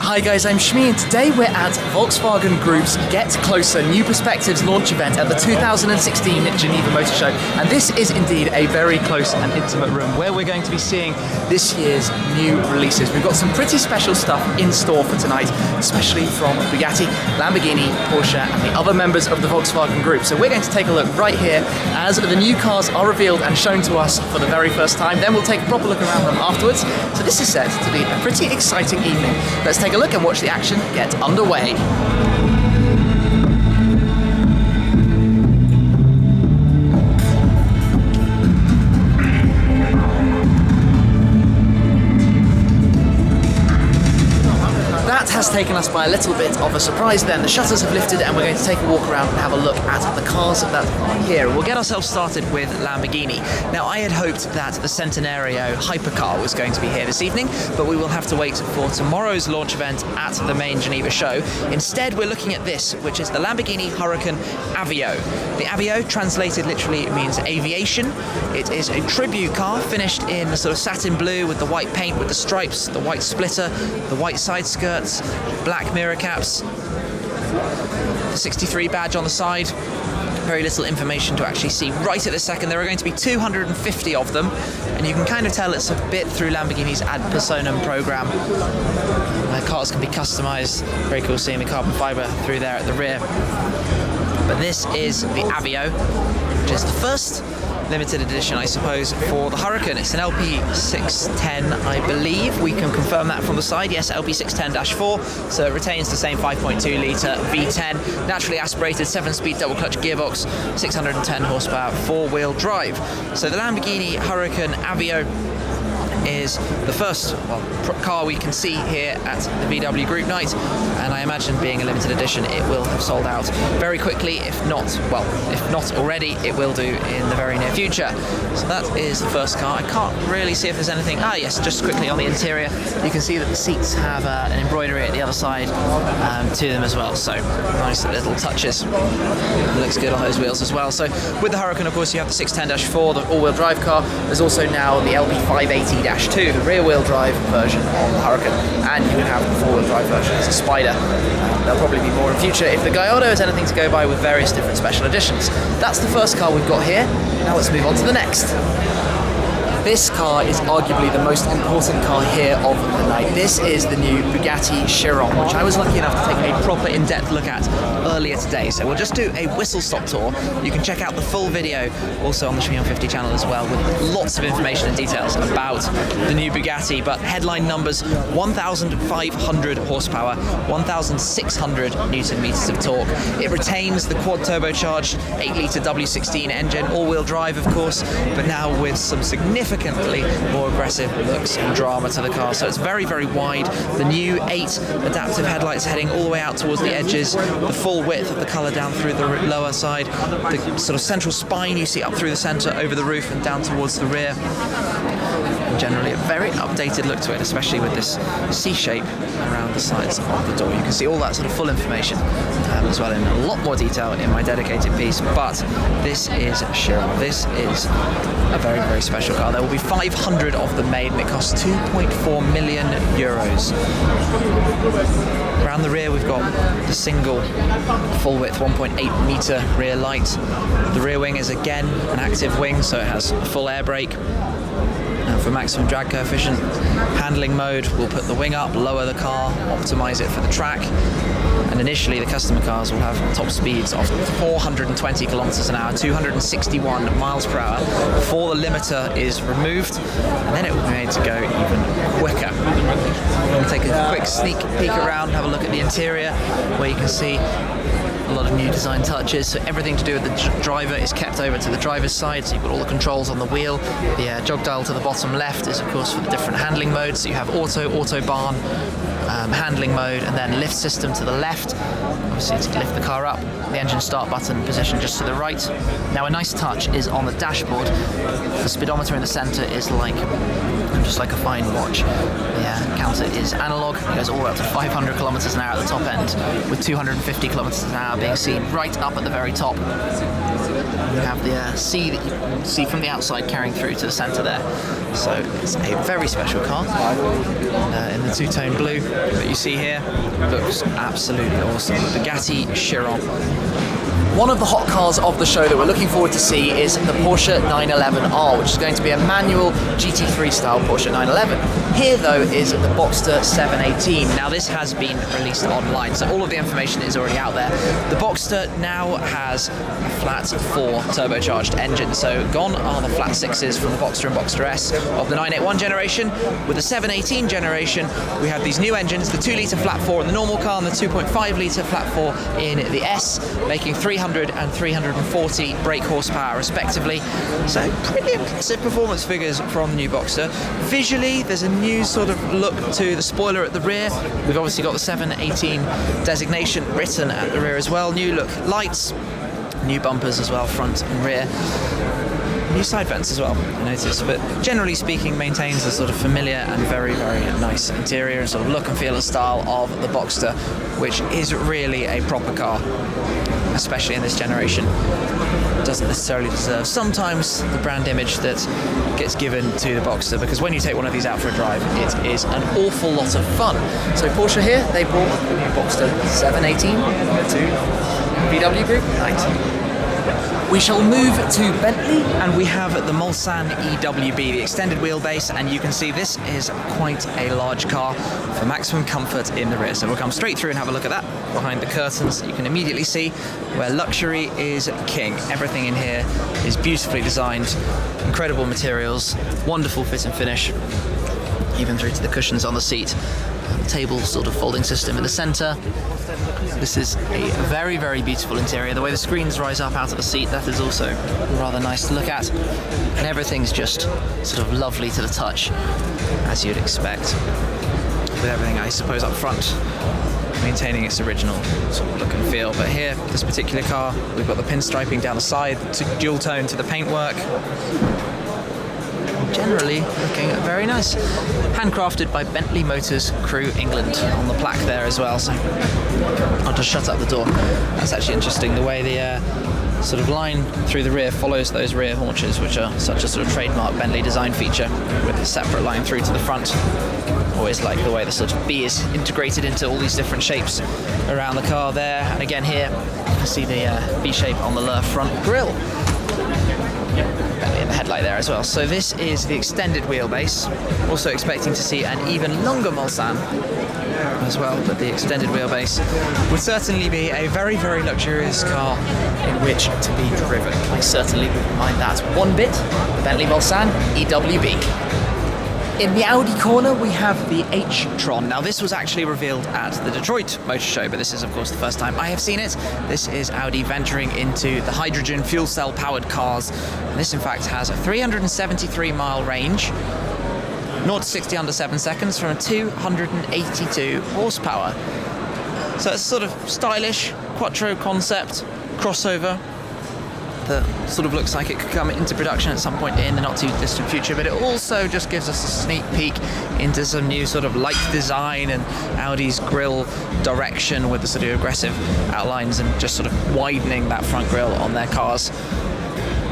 Hi guys, I'm Shmi and today we're at Volkswagen Group's Get Closer New Perspectives launch event at the 2016 Geneva Motor Show. And this is indeed a very close and intimate room where we're going to be seeing this year's new releases. We've got some pretty special stuff in store for tonight, especially from Bugatti, Lamborghini, Porsche and the other members of the Volkswagen Group. So we're going to take a look right here as the new cars are revealed and shown to us for the very first time. Then we'll take a proper look around them afterwards. So this is set to be a pretty exciting evening. Let's take a look and watch the action get underway. That has taken us by a little bit of a surprise then. The shutters have lifted and we're going to take a walk around and have a look at the cars that are here. We'll get ourselves started with Lamborghini. Now I had hoped that the Centenario hypercar was going to be here this evening, but we will have to wait for tomorrow's launch event at the main Geneva show. Instead we're looking at this, which is the Lamborghini Huracan Avio. The Avio, translated literally, means aviation. It is a tribute car finished in sort of satin blue with the white paint, with the stripes, the white splitter, the white side skirts, black mirror caps, the 63 badge on the side. Very little information to actually see right at this second. There are going to be 250 of them, and you can kind of tell it's a bit through Lamborghini's ad personam program. Cars can be customized. Very cool seeing the carbon fiber through there at the rear. But this is the Avio, which is the first limited edition, I suppose, for the Huracan. It's an LP610, I believe. We can confirm that from the side. Yes, LP610-4, so it retains the same 5.2 litre V10, naturally aspirated 7-speed double-clutch gearbox, 610 horsepower, 4-wheel drive. So the Lamborghini Huracan Avio is the first car we can see here at the VW Group Night, and I imagine being a limited edition it will have sold out very quickly. If not already, it will do in the very near future. So that is the first car. I can't really see if there's anything. Yes, just quickly on the interior you can see that the seats have an embroidery at the other side to them as well, so nice little touches. It looks good on those wheels as well. So with the Huracan, of course, you have the 610-4, the all-wheel drive car. There's also now the LP580-2, the rear-wheel drive version of the Huracan, and you can have the four-wheel drive version as a Spider. There'll probably be more in future if the Gallardo has anything to go by with various different special editions. That's the first car we've got here. Now let's move on to the next. This car is arguably the most important car here of the night. This is the new Bugatti Chiron, which I was lucky enough to take a proper in-depth look at earlier today. So we'll just do a whistle-stop tour. You can check out the full video also on the Shmi on 50 channel as well, with lots of information and details about the new Bugatti. But headline numbers: 1,500 horsepower, 1,600 Newton meters of torque. It retains the quad turbocharged 8-litre W16 engine, all-wheel drive of course, but now with some significantly more aggressive looks and drama to the car. So it's very, very wide. The new 8 adaptive headlights heading all the way out towards the edges, the full width of the colour down through the lower side, the sort of central spine you see up through the centre, over the roof and down towards the rear. Generally a very updated look to it, especially with this C shape around the sides of the door. You can see all that sort of full information as well in a lot more detail in my dedicated piece. But this is Chiron. This is a very, very special car. There will be 500 of them made, and it costs 2.4 million euros. Around the rear we've got the single full width 1.8 metre rear light. The rear wing is again an active wing, so it has full air brake. For maximum drag coefficient. Handling mode, we'll put the wing up, lower the car, optimise it for the track. And initially the customer cars will have top speeds of 420 kilometers an hour, 261 miles per hour, before the limiter is removed, and then it will be made to go even quicker. We'll take a quick sneak peek around, have a look at the interior, where you can see a lot of new design touches. So everything to do with the driver is kept over to the driver's side, so you've got all the controls on the wheel. The jog dial to the bottom left is of course for the different handling modes, so you have autobahn, handling mode, and then lift system to the left, obviously to lift the car up. The engine start button positioned just to the right. Now a nice touch is on the dashboard. The speedometer in the centre is just like a fine watch. The counter is analog. It goes all the way up to 500 kilometers an hour at the top end, with 250 kilometers an hour being seen right up at the very top. You have the sea that you can see from the outside carrying through to the centre there. So it's a very special car in the two-tone blue that you see here. Looks absolutely awesome. Bugatti Chiron. One of the hot cars of the show that we're looking forward to see is the Porsche 911R, which is going to be a manual GT3 style Porsche 911. Here though is the Boxster 718. Now this has been released online, so all of the information is already out there. The Boxster now has a flat 4 turbocharged engine, so gone are the flat 6s from the Boxster and Boxster S of the 981 generation. With the 718 generation, we have these new engines, the 2-litre flat 4 in the normal car and the 2.5-litre flat 4 in the S, making 300 and 340 brake horsepower respectively. So pretty impressive performance figures from the new Boxster. Visually, there's a new sort of look to the spoiler at the rear. We've obviously got the 718 designation written at the rear as well. New look lights, new bumpers as well, front and rear. New side vents as well, I noticed, but generally speaking maintains the sort of familiar and very, very nice interior and sort of look and feel and style of the Boxster, which is really a proper car, especially in this generation. Doesn't necessarily deserve sometimes the brand image that gets given to the Boxster, because when you take one of these out for a drive, it is an awful lot of fun. So Porsche here, they brought the new Boxster 718 to VW Group. Right. We shall move to Bentley, and we have the Mulsanne EWB, the extended wheelbase, and you can see this is quite a large car for maximum comfort in the rear. So we'll come straight through and have a look at that. Behind the curtains, you can immediately see where luxury is king. Everything in here is beautifully designed, incredible materials, wonderful fit and finish, even through to the cushions on the seat. Table sort of folding system in the centre. This is a very, very beautiful interior. The way the screens rise up out of the seat, that is also rather nice to look at. And everything's just sort of lovely to the touch, as you'd expect. With everything, I suppose, up front, maintaining its original sort of look and feel. But here, this particular car, we've got the pinstriping down the side, dual tone to the paintwork. Generally looking very nice. Handcrafted by Bentley Motors Crew England on the plaque there as well. So I'll just shut up the door. That's actually interesting, the way the sort of line through the rear follows those rear haunches, which are such a sort of trademark Bentley design feature, with a separate line through to the front. Always like the way the sort of B is integrated into all these different shapes around the car there. And again here, you can see the B shape on the lower front grille. In the headlight there as well. So this is the extended wheelbase. Also expecting to see an even longer Mulsanne as well, but the extended wheelbase would certainly be a very, very luxurious car in which to be driven. I certainly wouldn't mind that one bit. The Bentley Mulsanne EWB. In the Audi corner, we have the Htron. Now, this was actually revealed at the Detroit Motor Show, but this is, of course, the first time I have seen it. This is Audi venturing into the hydrogen fuel cell powered cars. And this, in fact, has a 373-mile range, 0 to 60 under 7 seconds from a 282 horsepower. So it's sort of stylish, quattro concept, crossover. That sort of looks like it could come into production at some point in the not too distant future, but it also just gives us a sneak peek into some new sort of light design and Audi's grille direction with the sort of aggressive outlines and just sort of widening that front grille on their cars.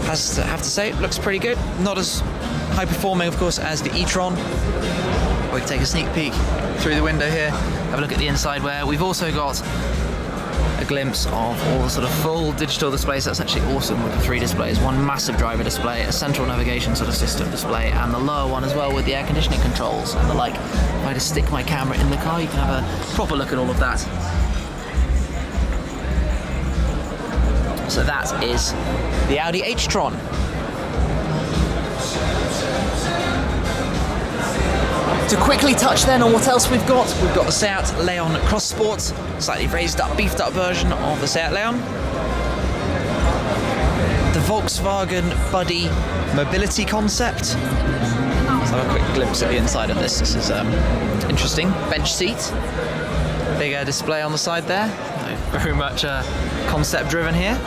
I have to say, it looks pretty good. Not as high performing, of course, as the e-tron. We can take a sneak peek through the window here, have a look at the inside, where we've also got a glimpse of all the sort of full digital displays. That's actually awesome with the 3 displays. One massive driver display, a central navigation sort of system display, and the lower one as well with the air conditioning controls and the like. If I just stick my camera in the car, you can have a proper look at all of that. So that is the Audi Htron. To quickly touch then on what else we've got the Seat Leon Cross Sport, slightly raised up, beefed up version of the Seat Leon. The Volkswagen Buddy mobility concept. Let's have a quick glimpse at the inside of this. This is interesting. Bench seat, bigger display on the side there. Very much concept driven here.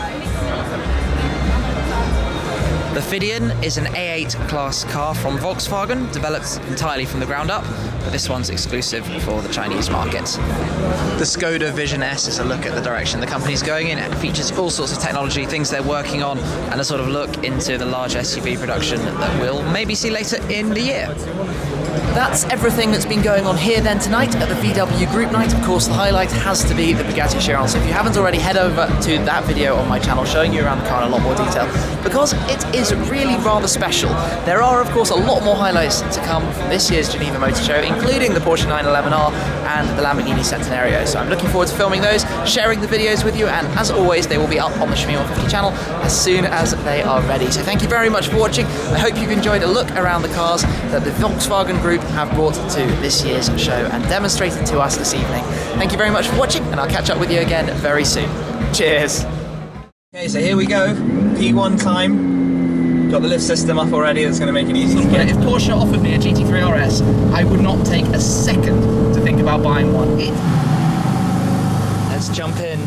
The Fidian is an A8 class car from Volkswagen, developed entirely from the ground up, but this one's exclusive for the Chinese market. The Skoda Vision S is a look at the direction the company's going in. It features all sorts of technology, things they're working on, and a sort of look into the large SUV production that we'll maybe see later in the year. That's everything that's been going on here then tonight at the VW Group Night. Of course, the highlight has to be the Bugatti Chiron. So if you haven't already, head over to that video on my channel showing you around the car in a lot more detail, because it is really rather special. There are, of course, a lot more highlights to come from this year's Geneva Motor Show, including the Porsche 911R and the Lamborghini Centenario. So I'm looking forward to filming those, sharing the videos with you, and as always, they will be up on the Shmee 150 channel as soon as they are ready. So thank you very much for watching. I hope you've enjoyed a look around the cars that the Volkswagen Group have brought to this year's show and demonstrated to us this evening. Thank you very much for watching, and I'll catch up with you again very soon. Cheers! Okay, so here we go. P1 time. Got the lift system up already, that's going to make it easy to get. If Porsche offered me a GT3 RS, I would not take a second to think about buying one. Let's jump in.